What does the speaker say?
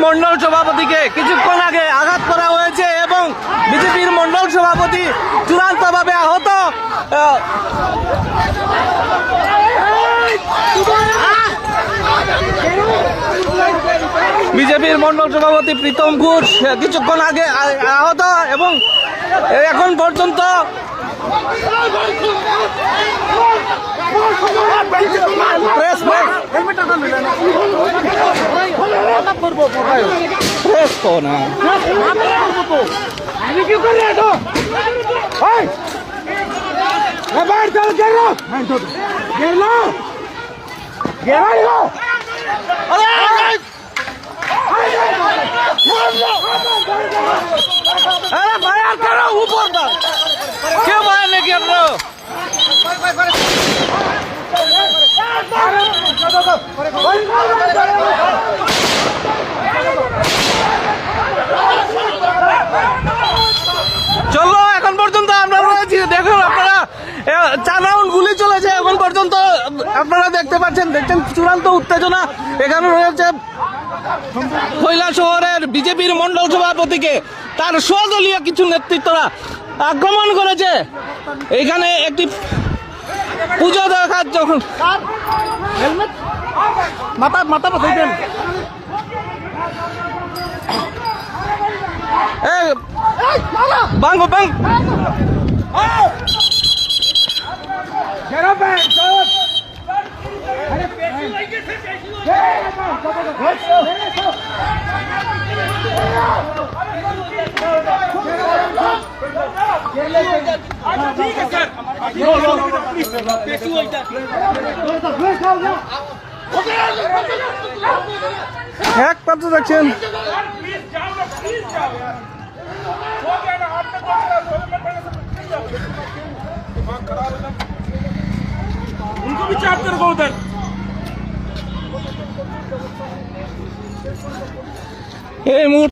মন্ডল সভাপতিকে কিছুক্ষণ আগে আঘাত করা হয়েছে এবং বিজেপির মন্ডল সভাপতি চূড়ান্তভাবে আহত। বিজেপির মন্ডল সভাপতি প্রীতম ঘোষ কিছুক্ষণ আগে আহত এবং এখন পর্যন্ত अरे फायर करो ऊपर तक, क्यों मारने की करो? চলো এখন পর্যন্ত আমরা রয়েছি, দেখুন আপনারা 4 রাউন্ড গুলি চলেছে এখন পর্যন্ত আপনারা দেখতে পাচ্ছেন চূড়ান্ত উত্তেজনা এখানে রয়েছে। কৈলাসহরের বিজেপির মন্ডল সভাপতিকে তার স্বদলীয় কিছু নেতৃত্বরা আক্রমণ করেছে। এইখানে একটি পুজো দেখার যখন মাথা বসাইতেন বাং বাং এক পাত্র দেখছেন उनको भी चाप कर रखो उधर। এই মুহূর্তে